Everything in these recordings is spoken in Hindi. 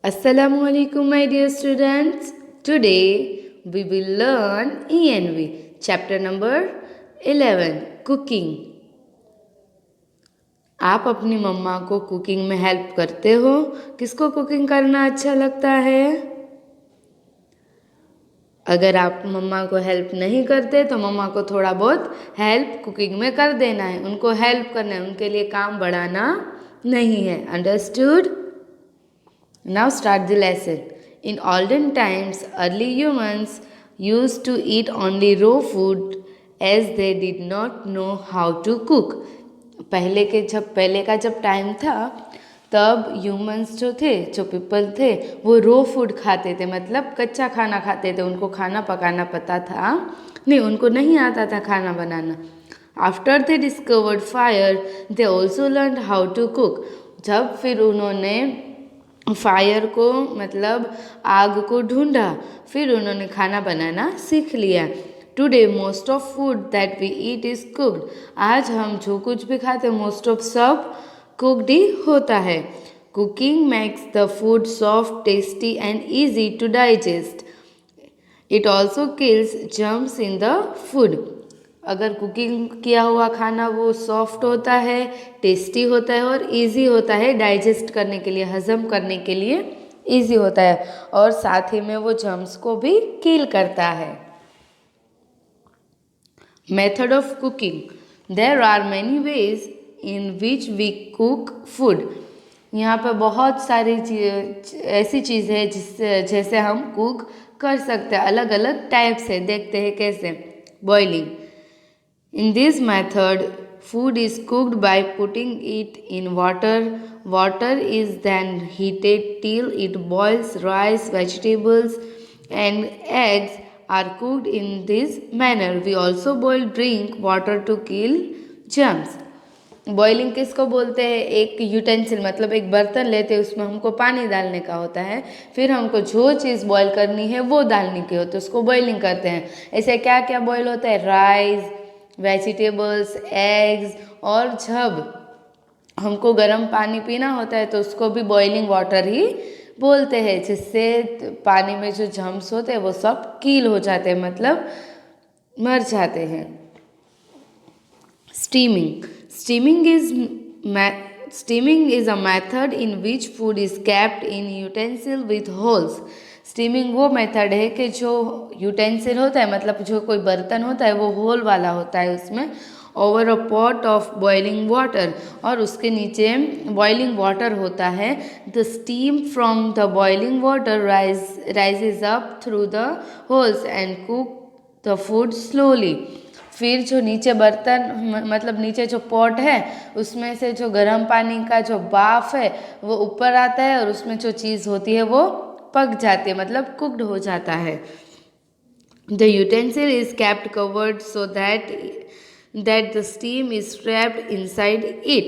Assalamu alaikum, my dear students. Today we will learn ENV, chapter number 11, cooking. आप अपनी मम्मा को कुकिंग में हेल्प करते हो? किसको कुकिंग करना अच्छा लगता है? अगर आप मम्मा को हेल्प नहीं करते तो मम्मा को थोड़ा बहुत हेल्प कुकिंग में कर देना है. उनको हेल्प करना है, उनके लिए काम बढ़ाना नहीं है. Understood? Now start the lesson. In olden times, early humans used to eat only raw food as they did not know how to cook. पहले का जब टाइम था तब ह्यूमंस जो थे, जो पीपल थे, वो रो फूड खाते थे, मतलब कच्चा खाना खाते थे. उनको खाना पकाना पता था नहीं, उनको नहीं आता था खाना बनाना. After they discovered fire they also learn how to cook. जब फिर उन्होंने फायर को मतलब आग को ढूंढा, फिर उन्होंने खाना बनाना सीख लिया. Today most of food that we eat is cooked. आज हम जो कुछ भी खाते हैं मोस्ट ऑफ सब कुक्ड ही होता है. Cooking makes the food soft, tasty and easy to digest. It also kills germs in the food. अगर कुकिंग किया हुआ खाना वो सॉफ्ट होता है, टेस्टी होता है और इजी होता है डाइजेस्ट करने के लिए, हजम करने के लिए इजी होता है, और साथ ही में वो जर्म्स को भी किल करता है. Method of cooking. There are many ways in which we cook food. यहाँ पर बहुत सारी ऐसी चीज़ है जैसे हम कुक कर सकते हैं. अलग अलग टाइप से. देखते हैं कैसे. Boiling. In this method, food is cooked by putting it in water. Water is then heated till it boils. Rice, vegetables, and eggs are cooked in this manner. We also boil drink water to kill germs. Boiling किसको बोलते हैं? एक यूटेंसिल मतलब एक बर्तन लेते हैं, उसमें हमको पानी डालने का होता है, फिर हमको जो चीज़ बॉईल करनी है वो डालने की होती है, उसको बॉइलिंग कहते हैं. ऐसे क्या क्या बॉईल होता है? Rice, vegetables, eggs. और जब हमको गर्म पानी पीना होता है तो उसको भी बॉइलिंग वाटर ही बोलते हैं, जिससे पानी में जो जर्म्स होते हैं वो सब कील हो जाते हैं, मतलब मर जाते हैं. Steaming. Steaming is a method in which food is kept in utensil with holes. Steaming वो मेथड है कि जो यूटेंसिल होता है, मतलब जो कोई बर्तन होता है वो होल वाला होता है उसमें, over a pot of boiling water, और उसके नीचे बॉइलिंग वाटर होता है. The steam from the boiling water rises up through the holes and cook the food slowly. फिर जो नीचे बर्तन मतलब नीचे जो पॉट है उसमें से जो गर्म पानी का जो बाफ है वो ऊपर आता है, और उसमें जो चीज़ होती है वो पक जाती है, मतलब कुक्ड हो जाता है. The utensil is kept covered so that the steam is trapped inside it.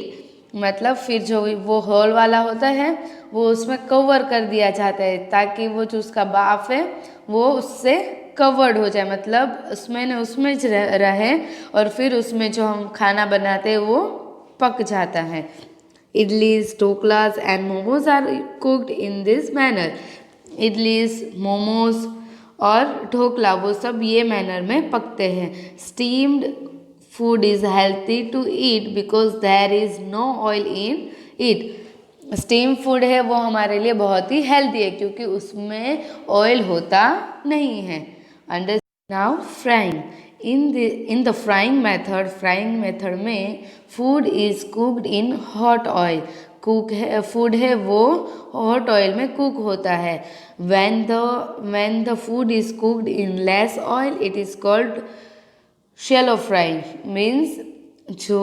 मतलब फिर जो वो होल वाला होता है वो उसमें कवर कर दिया जाता है, ताकि वो जो उसका बाफ है वो उससे कवर्ड हो जाए, मतलब उसमें रहे, और फिर उसमें जो हम खाना बनाते हैं वो पक जाता है. Idlis, dhoklas and momos are cooked in this manner. Idlis, momos और ढोकला वो सब ये मैनर में पकते हैं. Steamed food is healthy to eat because there is no oil in it. Steam food है वो हमारे लिए बहुत ही हेल्दी है क्योंकि उसमें ऑयल होता नहीं है. Under. Now frying. In the frying method में food is cooked in hot oil. Food है वो हॉट ऑयल में कुक होता है. when the food is cooked in less oil it is called shallow frying. Means जो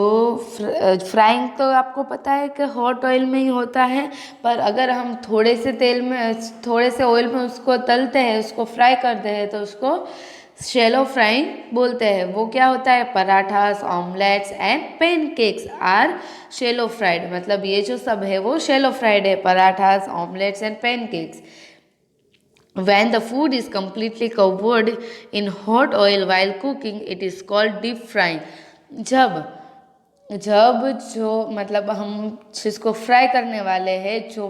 फ्राइंग तो आपको पता है कि हॉट ऑयल में ही होता है, पर अगर हम थोड़े से ऑयल में उसको तलते हैं, उसको फ्राई करते हैं, तो उसको शैलो फ्राइंग बोलते हैं. वो क्या होता है? Parathas, omelettes and pancakes are shallow fried. मतलब ये जो सब है वो शैलो फ्राइड है, parathas, omelettes and pancakes. When the food is completely covered in hot oil while cooking, it is called deep frying. जब जब जो मतलब हम जिसको फ्राई करने वाले हैं, जो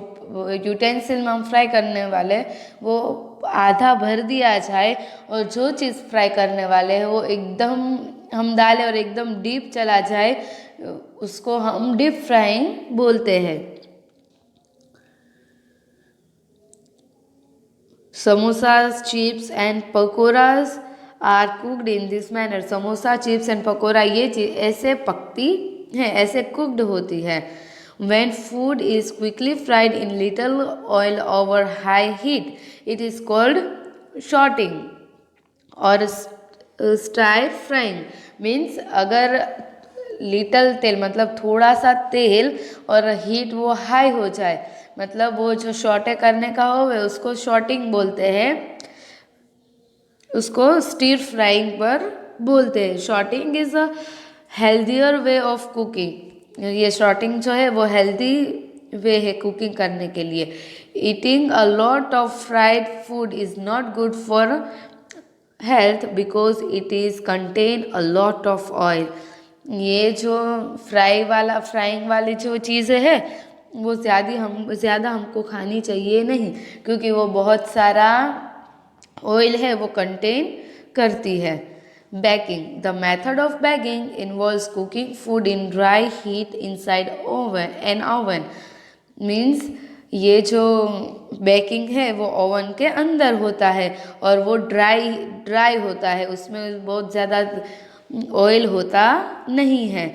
यूटेंसिल में हम फ्राई करने वाले हैं, वो आधा भर दिया जाए और जो चीज़ फ्राई करने वाले हैं वो एकदम हम डालें और एकदम डीप चला जाए, उसको हम डीप फ्राइंग बोलते हैं। Samosas, chips and pakoras are cooked in this manner. Samosa, chips and pakora ये चीज ऐसे पकती है, ऐसे कुकड होती है। When food is quickly fried in little oil over high heat, it is called shorting और स्टार फ्राइंग। मीन्स अगर लिटल तेल मतलब थोड़ा सा तेल और हीट वो हाई हो जाए, मतलब वो जो शॉर्टे करने का हो उसको शॉर्टिंग बोलते हैं, उसको स्टीर फ्राइंग पर बोलते हैं। Sauteing is a healthier way of cooking. ये शॉर्टिंग जो है वो हेल्दी वे है कुकिंग करने के लिए। Eating a lot of fried food is not good for health because it is contain a lot of oil. ये जो फ्राइंग वाली जो चीज़ें है वो ज़्यादा हमको खानी चाहिए नहीं, क्योंकि वो बहुत सारा ऑयल है वो कंटेन करती है। Baking, the method of baking involves cooking food in dry heat inside oven. Means ये जो बेकिंग है वो ओवन के अंदर होता है और वो ड्राई होता है, उसमें बहुत ज़्यादा ऑयल होता नहीं है।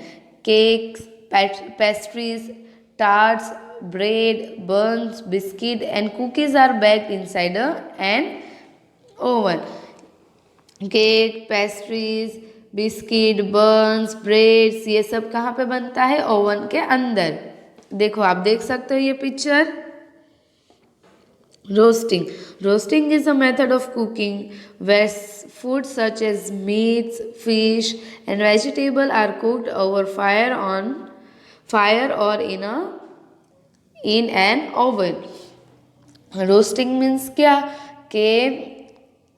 Cakes, pastries, tarts, bread, buns, biscuit and cookies are baked inside an oven. Cake, pastries, biscuit, buns, breads ये सब कहाँ पे बनता है? ओवन के अंदर। देखो आप देख सकते हो ये picture. Roasting, roasting is a method of cooking where food such as meats, fish and vegetable are cooked over fire or in an oven. Roasting means क्या कि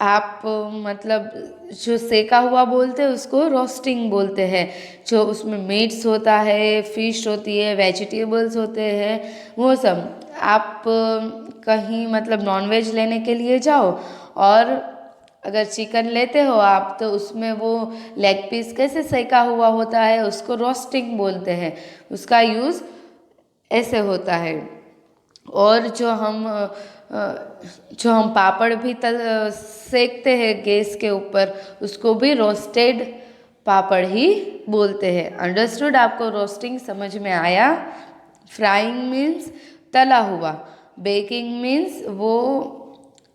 आप मतलब जो सेका हुआ बोलते हैं उसको रोस्टिंग बोलते हैं। जो उसमें मीट्स होता है, फिश होती है, वेजिटेबल्स होते हैं, वो सब आप कहीं मतलब नॉनवेज लेने के लिए जाओ और अगर चिकन लेते हो आप तो उसमें वो लेग पीस कैसे सेका हुआ होता है उसको रोस्टिंग बोलते हैं। उसका यूज़ ऐसे होता है। और जो हम पापड़ भी सेकते हैं गैस के ऊपर उसको भी रोस्टेड पापड़ ही बोलते हैं। अंडरस्टूड? आपको रोस्टिंग समझ में आया? फ्राइंग मीन्स तला हुआ, बेकिंग मीन्स वो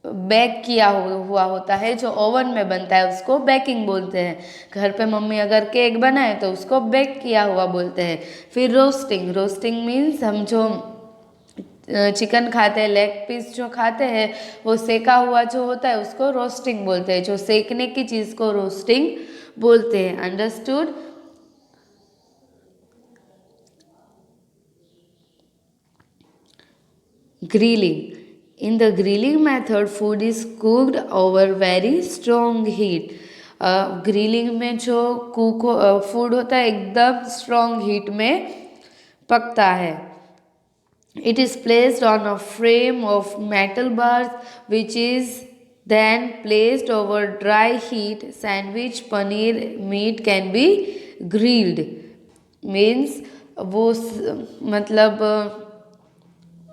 बेक किया हुआ होता है, जो ओवन में बनता है उसको बेकिंग बोलते हैं। घर पे मम्मी अगर केक बनाए तो उसको बेक किया हुआ बोलते हैं। फिर रोस्टिंग, रोस्टिंग मीन्स हम जो चिकन खाते हैं, लेग पीस जो खाते हैं वो सेका हुआ जो होता है उसको रोस्टिंग बोलते हैं। जो सेकने की चीज़ को रोस्टिंग बोलते हैं। Understood? Grilling, in the grilling method food is cooked over very strong heat. Grilling में जो फूड होता है एकदम स्ट्रॉन्ग हीट में पकता है। It is placed on a frame of metal bars which is then placed over dry heat. Sandwich, paneer, meat can be grilled. Means वो मतलब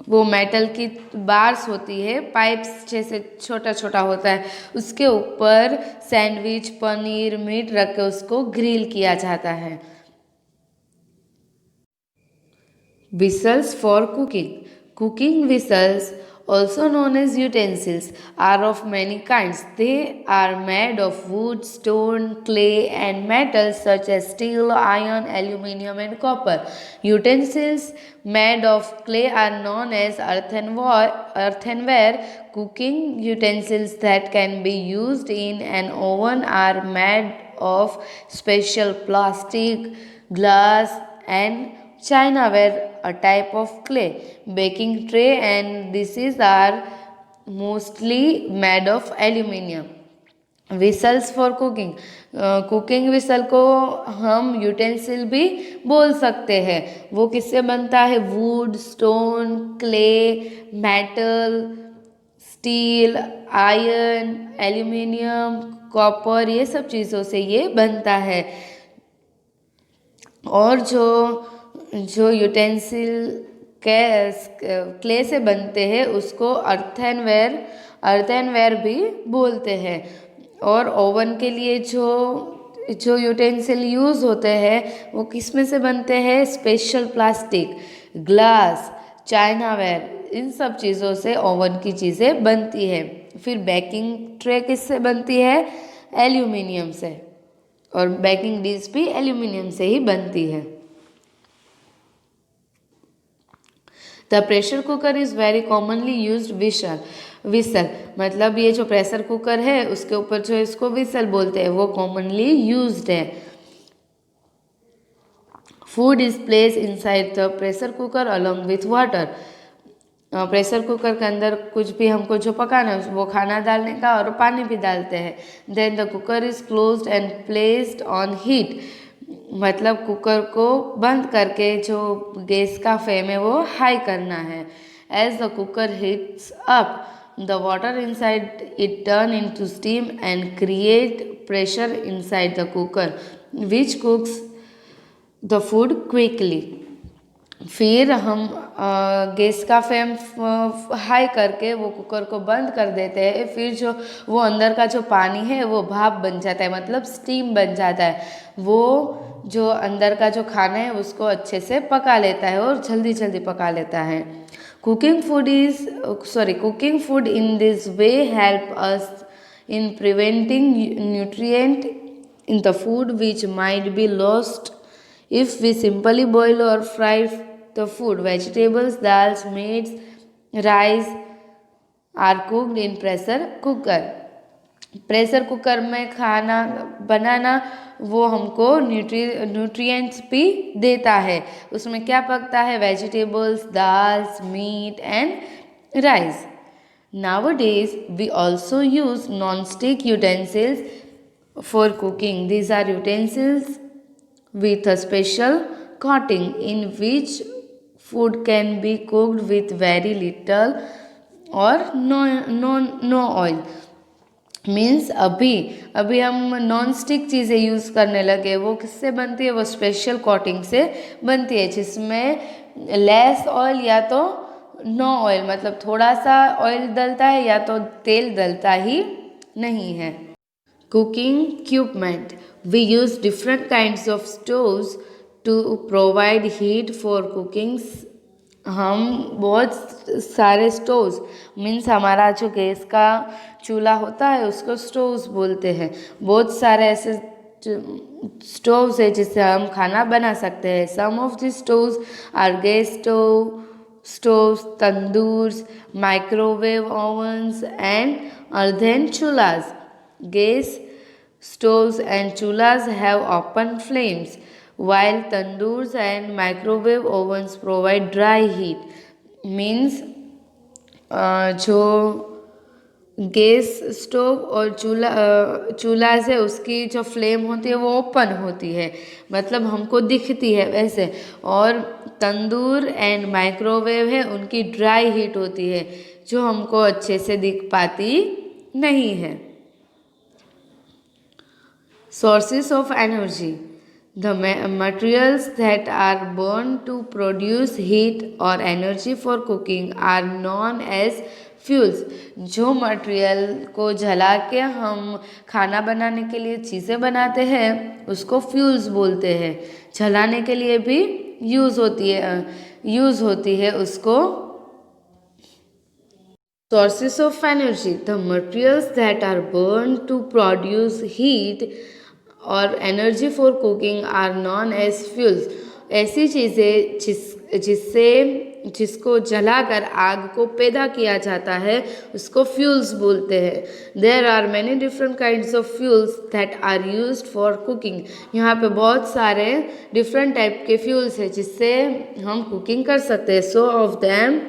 वो मेटल की बार्स होती है, पाइप्स जैसे छोटा छोटा होता है, उसके ऊपर सैंडविच, पनीर, मीट रख के उसको ग्रिल किया जाता है। Vessels for cooking. Cooking vessels, also known as utensils, are of many kinds. They are made of wood, stone, clay, and metals such as steel, iron, aluminium, and copper. Utensils made of clay are known as earthenware. Cooking utensils that can be used in an oven are made of special plastic, glass, and Chinaware, a type of clay. Baking tray and dishes are mostly made of aluminium. Whistles for cooking, cooking whistle को हम यूटेंसिल भी बोल सकते हैं। वो किससे बनता है? Would, stone, clay, metal, steel, iron, aluminium, copper, ये सब चीज़ों से ये बनता है। और जो जो यूटेंसिल क्ले से बनते हैं उसको अर्थेनवेयर भी बोलते हैं। और ओवन के लिए जो जो यूटेंसिल यूज़ होते हैं वो किस में से बनते हैं? स्पेशल प्लास्टिक, ग्लास, चाइनावेयर, इन सब चीज़ों से ओवन की चीज़ें बनती है। फिर बेकिंग ट्रे किससे बनती है? एल्यूमिनियम से। और बेकिंग डिश भी एल्यूमिनियम से ही बनती है। The pressure cooker is very commonly used whistle, मतलब ये जो प्रेशर कुकर है उसके ऊपर जो इसको विसल बोलते हैं वो कॉमनली यूज्ड है। Food is place inside the pressure cooker along with water, pressure cooker के अंदर कुछ भी हमको जो पकाना है वो खाना डालने का और पानी भी डालते हैं। Then the cooker is closed and placed on heat, मतलब कुकर को बंद करके जो गैस का फ्लेम है वो हाई करना है। As the cooker heats up the water inside it turn into steam and create pressure inside the cooker which cooks the food quickly. फिर हम गैस का फ्लेम हाई करके वो कुकर को बंद कर देते हैं। फिर जो वो अंदर का जो पानी है वो भाप बन जाता है, मतलब स्टीम बन जाता है। वो जो अंदर का जो खाना है उसको अच्छे से पका लेता है और जल्दी जल्दी पका लेता है। Cooking food in this way help us in preventing nutrient in the food which might be lost if we simply boil or fry the food. Vegetables, dals, meats, rice are cooked in pressure cooker. Pressure cooker में खाना बनाना वो हमको न्यूट्रिएंट्स भी देता है। उसमें क्या पकता है? Vegetables, dals, meat and rice. Nowadays we also use non-stick utensils for cooking. These are utensils with a special coating in which food can be cooked with very little or no oil. Means अभी हम नॉन स्टिक चीज़ें यूज़ करने लगे। वो किससे बनती है? वो स्पेशल कोटिंग से बनती है जिसमें लेस ऑयल या तो नो ऑयल, मतलब थोड़ा सा ऑयल डलता है या तो तेल डलता ही नहीं है। Cooking equipment. We use different kinds of stoves to provide heat for cooking. हम बहुत सारे स्टोव्स, मीन्स हमारा जो गैस का चूल्हा होता है उसको स्टोव्स बोलते हैं। बहुत सारे ऐसे स्टोव्स है जिससे हम खाना बना सकते हैं। Some of the stoves are gas stoves, tandoors, microwave ovens and earthen chulhas. Gas stoves and chullas have open flames, while tandoors and microwave ovens provide dry heat. Means जो गैस स्टोव और चूल्हा से उसकी जो फ्लेम होती है वो ओपन होती है, मतलब हमको दिखती है वैसे। और तंदूर एंड माइक्रोवेव है उनकी ड्राई हीट होती है जो हमको अच्छे से दिख पाती नहीं है। Sources of energy. The materials that are burned to produce heat or energy for cooking are known as fuels. जो मटेरियल को जला के हम खाना बनाने के लिए चीज़ें बनाते हैं उसको फ्यूल्स बोलते हैं। जलाने के लिए भी यूज़ होती है उसको। Sources of energy. The materials that are burned to produce heat और energy for cooking are known as fuels. ऐसी चीज़ें जिसको जलाकर आग को पैदा किया जाता है उसको फ्यूल्स बोलते हैं। There are many different kinds of fuels that are used for cooking. यहाँ पे बहुत सारे डिफरेंट टाइप के फ्यूल्स हैं जिससे हम कुकिंग कर सकते हैं। Some of them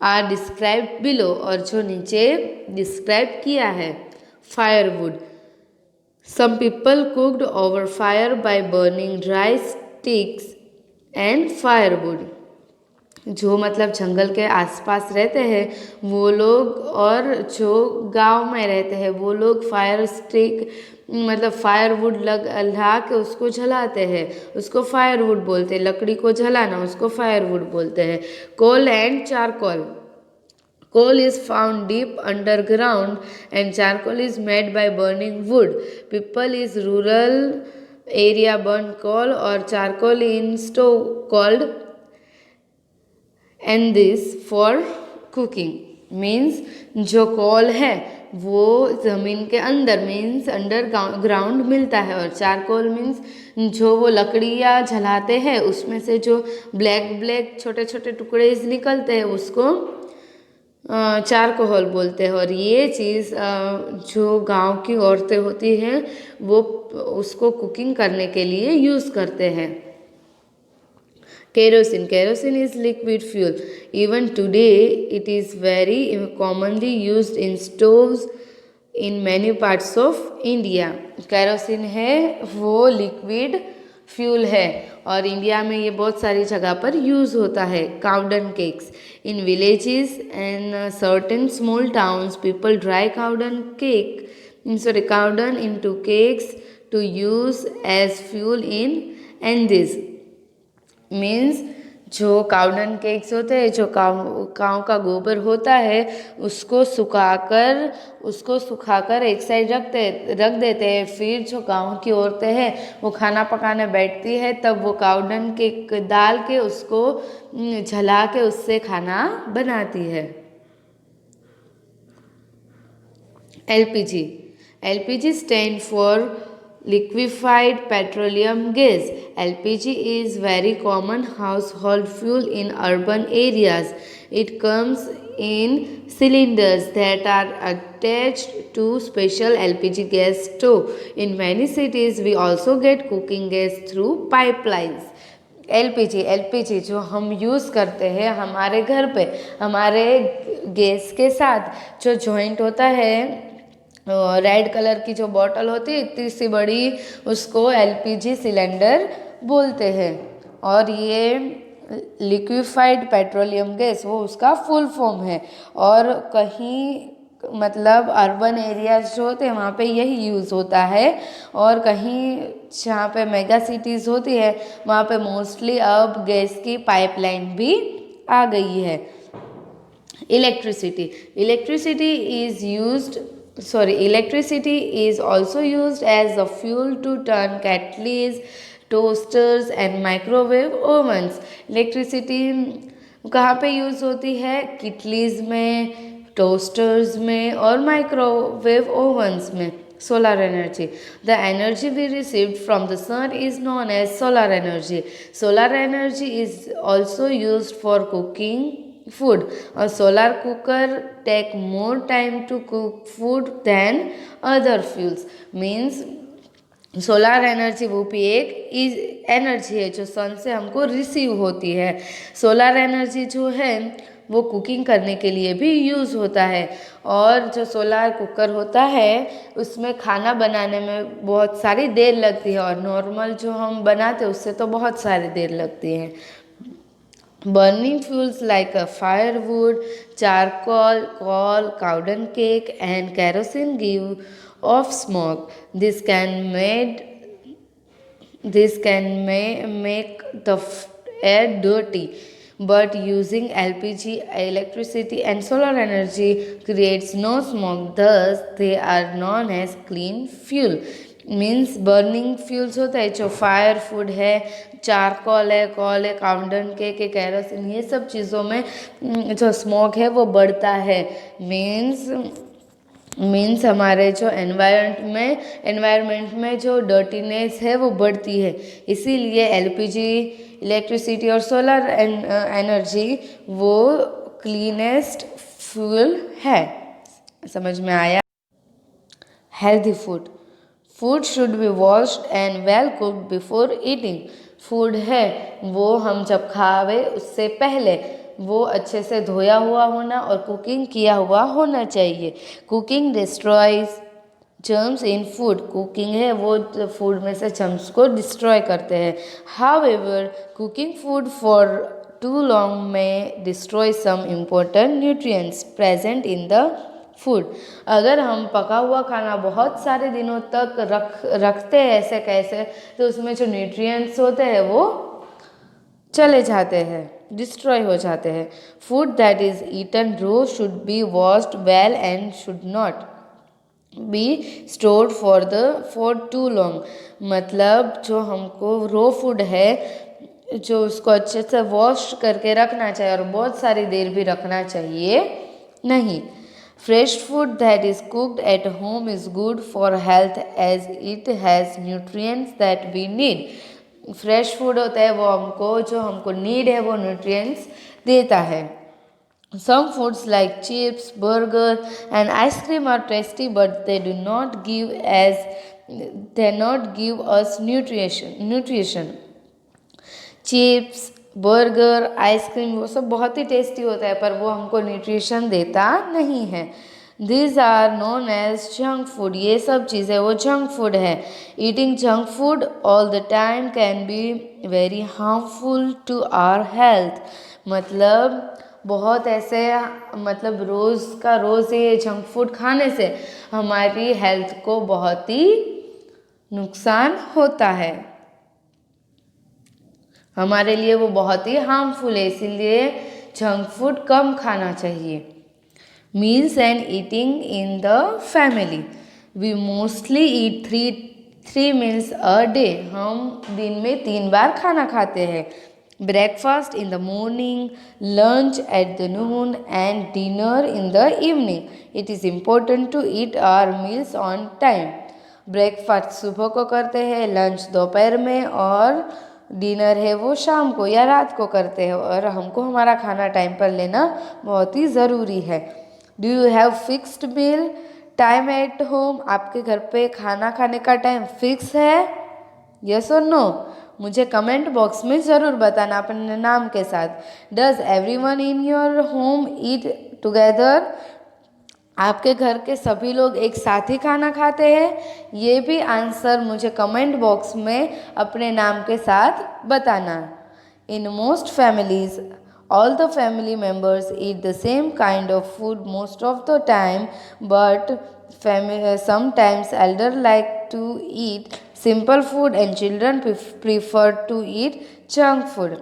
are described below, और जो नीचे डिस्क्राइब किया है। firewood. Some people cooked over fire by burning dry sticks and firewood. जो मतलब जंगल के आसपास रहते हैं वो लोग और जो गांव में रहते हैं वो लोग फायर स्टिक मतलब फायरवुड ला के उसको जलाते हैं, उसको फायरवुड बोलते हैं। लकड़ी को जलाना उसको फायरवुड बोलते हैं। Coal and charcoal. Coal is found deep underground and charcoal is made by burning wood. People is rural area burn coal or charcoal in stove called and this for cooking. Means जो कोल है वो ज़मीन के अंदर मीन्स अंडर ग्राउंड मिलता है और चारकोल मीन्स जो वो लकड़ियाँ जलाते हैं उसमें से जो ब्लैक ब्लैक छोटे छोटे टुकड़े निकलते हैं उसको चारकोल बोलते हैं। और ये चीज़ जो गांव की औरतें होती हैं वो उसको कुकिंग करने के लिए यूज़ करते हैं। Kerosene. Kerosene is liquid fuel. Even today, it is very commonly used in stoves in many parts of India. Kerosene है वो liquid fuel है और इंडिया में ये बहुत सारी जगह पर यूज़ होता है। Cowden cakes. In villages and certain small towns, people dry cowden into cakes to use as fuel in and this. Means जो काउडन केक्स होते हैं जो काऊ का गोबर होता है उसको सुखाकर एक साइड रख देते हैं। फिर जो गांव की औरतें हैं वो खाना पकाने बैठती है तब वो काउडन केक डाल के उसको जला के उससे खाना बनाती है। LPG stand for liquefied petroleum gas. LPG is very common household fuel in urban areas. It comes in cylinders that are attached to special LPG gas stove. In many cities, we also get cooking gas through pipelines. LPG जो हम यूज़ करते हैं हमारे घर पे हमारे गैस के साथ जो जॉइंट होता है रेड कलर की जो बॉटल होती है इतनी सी बड़ी उसको एलपीजी सिलेंडर बोलते हैं। और ये लिक्विफाइड पेट्रोलियम गैस वो उसका फुल फॉर्म है। और कहीं मतलब अर्बन एरियाज जो होते हैं वहाँ पे यही यूज़ होता है और कहीं जहाँ पे मेगा सिटीज़ होती है वहाँ पे मोस्टली अब गैस की पाइपलाइन भी आ गई है। Electricity is also used as a fuel to turn kettles, toasters and microwave ovens. Electricity कहाँ पे यूज़ होती है? किटलीज में, टोस्टर्स में और माइक्रोवेव ओवन्स में। Solar energy. The energy we received from the sun is known as solar energy. Solar energy is also used for cooking food. A solar cooker take more time to cook food than other fuels. Means solar energy वो भी एक एनर्जी है जो सन से हमको रिसीव होती है। सोलार एनर्जी जो है वो कुकिंग करने के लिए भी यूज़ होता है। और जो सोलार कुकर होता है उसमें खाना बनाने में बहुत सारी देर लगती है और नॉर्मल जो हम बनाते हैं उससे तो बहुत सारी देर लगती है। Burning fuels like a firewood, charcoal, coal, cowden cake and kerosene give off smoke. This can make the air dirty. But using LPG, electricity and solar energy creates no smoke. Thus, they are known as clean fuel. Means burning fuels होता है जो फायर फूड है, चारकोल है, कॉल है, काउंडन के कैरोसिन ये सब चीज़ों में जो स्मोक है वो बढ़ता है। मीन्स हमारे जो एनवायरनमेंट में जो डर्टीनेस है वो बढ़ती है। इसीलिए एलपीजी, इलेक्ट्रिसिटी और सोलर एनर्जी वो क्लीनेस्ट फ्यूल है। समझ में आया? Healthy food should be washed and well cooked before eating. Food है वो हम जब खावे उससे पहले वो अच्छे से धोया हुआ होना और कुकिंग किया हुआ होना चाहिए। Cooking destroys germs in food, cooking है वो फूड में से जर्म्स को डिस्ट्रॉय करते हैं. However cooking food for too long में destroy some important nutrients present in the food. अगर हम पका हुआ खाना बहुत सारे दिनों तक रखते हैं ऐसे कैसे, तो उसमें जो न्यूट्रिएंट्स होते हैं वो चले जाते हैं, डिस्ट्रॉय हो जाते हैं. Food that is eaten raw should be washed well and should not be stored for too long. मतलब जो हमको रो फूड है, जो उसको अच्छे से वॉश करके रखना चाहिए और बहुत सारी देर भी रखना चाहिए नहीं. Fresh food that is cooked at home is good for health as it has nutrients that we need. Fresh food होता है वो हमको जो हमको नीड है वो न्यूट्रिएंट्स देता है. Some foods like chips, burger and ice cream are tasty but they do not give us nutrition. Chips, burger, ice cream वो सब बहुत ही टेस्टी होता है पर वो हमको न्यूट्रिशन देता नहीं है. These are known as junk food. ये सब चीज़ें वो जंक फूड है. Eating junk food all the time can be very harmful to our health. मतलब बहुत ऐसे मतलब रोज़ का रोज़ ये जंक फूड खाने से हमारी हेल्थ को बहुत ही नुकसान होता है, हमारे लिए वो बहुत ही हार्मफुल है, इसीलिए जंक फूड कम खाना चाहिए. Meals and eating in the family. We mostly eat three meals a day. हम दिन में 3 बार खाना खाते हैं. Breakfast in the morning, lunch at the noon and dinner in the evening. It is important to eat our meals on time. Breakfast सुबह को करते हैं, लंच दोपहर में और डिनर है वो शाम को या रात को करते हैं और हमको हमारा खाना टाइम पर लेना बहुत ही ज़रूरी है. Do you have fixed meal time at home. आपके घर पे खाना खाने का टाइम फिक्स है? यस और नो? मुझे कमेंट बॉक्स में ज़रूर बताना अपने नाम के साथ. Does everyone in your home eat together. आपके घर के सभी लोग एक साथ ही खाना खाते हैं? ये भी आंसर मुझे कमेंट बॉक्स में अपने नाम के साथ बताना. In most families all the family members eat the same kind of food most of the time, but sometimes elder like to eat simple food and children prefer to eat junk food.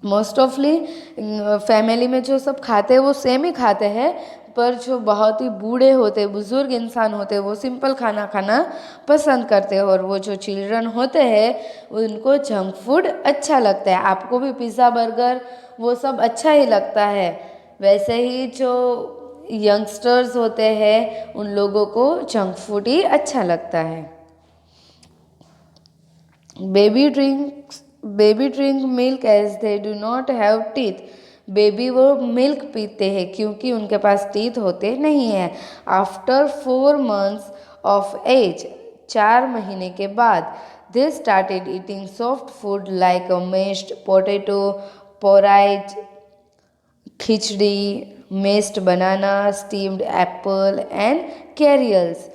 Most ऑफली family में जो सब खाते हैं वो सेम ही खाते हैं, पर जो बहुत ही बूढ़े होते बुज़ुर्ग इंसान होते हैं वो सिंपल खाना खाना पसंद करते हैं और वो जो चिल्ड्रन होते हैं उनको जंक फूड अच्छा लगता है. आपको भी पिज़्ज़ा बर्गर वो सब अच्छा ही लगता है, वैसे ही जो यंगस्टर्स होते हैं उन लोगों को जंक फूड ही अच्छा लगता है. Baby drink milk as they do not have teeth. Baby वो मिल्क पीते हैं क्योंकि उनके पास टीथ होते नहीं हैं. आफ्टर 4 months ऑफ एज, 4 महीने के बाद, they started eating soft food like mashed potato, porridge, khichdi, mashed banana, steamed apple and cereals.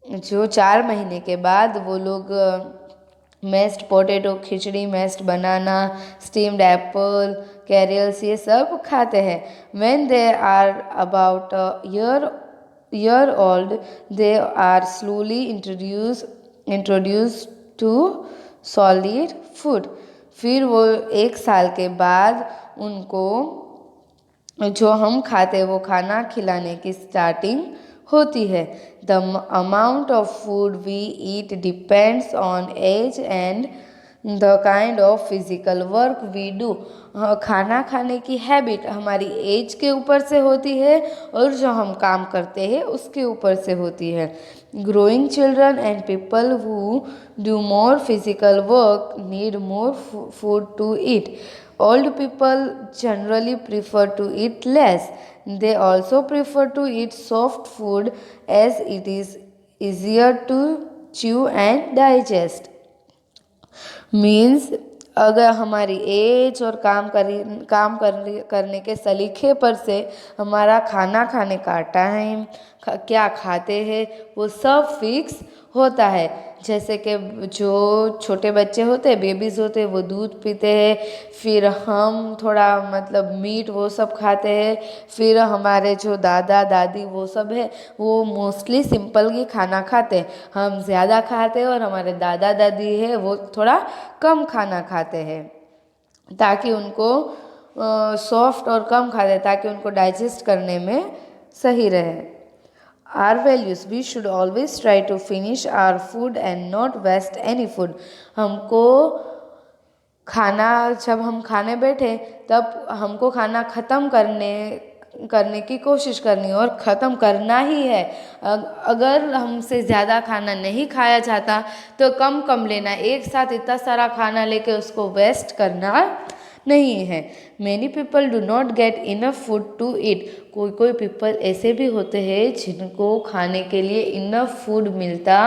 जो 4 महीने के बाद वो लोग mashed potato, khichdi, mashed banana, steamed apple, cereals ये सब खाते हैं. When they are about year old, they are slowly introduced to solid food. फिर वो 1 साल के बाद उनको जो हम खाते हैं वो खाना खिलाने की स्टार्टिंग होती है. The amount of food we eat depends on age and the kind of physical work we do. खाना खाने की हैबिट हमारी एज के ऊपर से होती है और जो हम काम करते हैं उसके ऊपर से होती है. Growing children and people who do more physical work need more food to eat. Old people generally prefer to eat less. They also prefer to eat soft food as it is easier to chew and digest. Means अगर हमारी एज और करने के सलीके पर से हमारा खाना खाने का टाइम, क्या खाते हैं, वो सब फिक्स होता है। जैसे कि जो छोटे बच्चे होते हैं, बेबीज़ होते हैं, वो दूध पीते हैं, फिर हम थोड़ा मतलब मीट वो सब खाते हैं, फिर हमारे जो दादा दादी वो सब है वो मोस्टली सिंपल ही खाना खाते हैं। हम ज़्यादा खाते हैं और हमारे दादा दादी है वो थोड़ा कम खाना खाते हैं, ताकि उनको सॉफ्ट और कम खाते हैं ताकि उनको डाइजेस्ट करने में सही रहे। Our values, we should always try to finish our food and not waste any food. हमको खाना, जब हम खाने बैठे तब हमको खाना ख़त्म करने की कोशिश करनी और ख़त्म करना ही है। अगर हमसे ज़्यादा खाना नहीं खाया जाता तो कम कम लेना, एक साथ इतना सारा खाना लेके उसको वेस्ट करना नहीं है। Many people do not get enough food to eat. कोई पीपल ऐसे भी होते हैं जिनको खाने के लिए इनफ फूड मिलता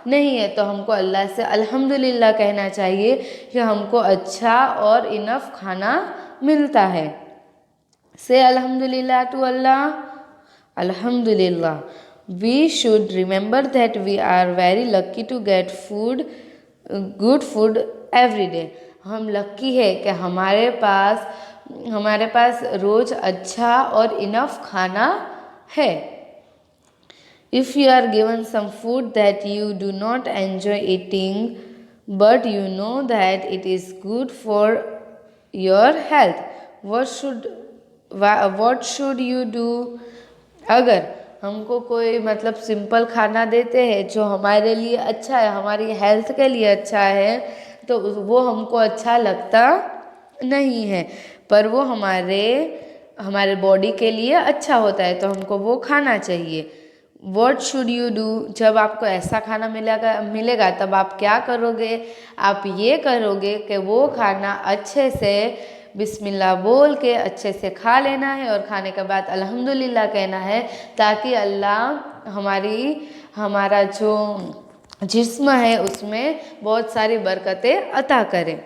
नहीं है, तो हमको अल्लाह से अल्हम्दुलिल्लाह कहना चाहिए कि हमको अच्छा और इनफ खाना मिलता है। से अल्हम्दुलिल्लाह टू अल्लाह, अल्हम्दुलिल्लाह। We should remember that we are very lucky to get food, good food every day. हम लकी है कि हमारे पास रोज़ अच्छा और इनफ खाना है। If you are given some food that you do not enjoy eating but you know that it is good for your health, what should you do? अगर हमको कोई मतलब सिंपल खाना देते हैं जो हमारे लिए अच्छा है, हमारी हेल्थ के लिए अच्छा है, तो वो हमको अच्छा लगता नहीं है, पर वो हमारे बॉडी के लिए अच्छा होता है, तो हमको वो खाना चाहिए। What should you do? जब आपको ऐसा खाना मिलेगा तब आप क्या करोगे? आप ये करोगे कि वो खाना अच्छे से बिस्मिल्लाह बोल के अच्छे से खा लेना है और खाने के बाद अल्हम्दुलिल्लाह कहना है, ताकि अल्लाह हमारा जो जिस्म है उसमें बहुत सारी बरकतें अता करें।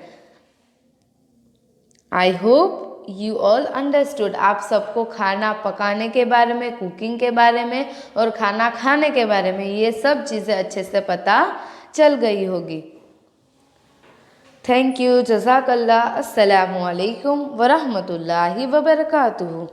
I hope you all understood. आप सबको खाना पकाने के बारे में, कुकिंग के बारे में और खाना खाने के बारे में ये सब चीज़ें अच्छे से पता चल गई होगी। थैंक यू, जज़ाकल्लाह, अस्सलामु अलैकुम वरहमतुल्लाहि वबरकातुहू।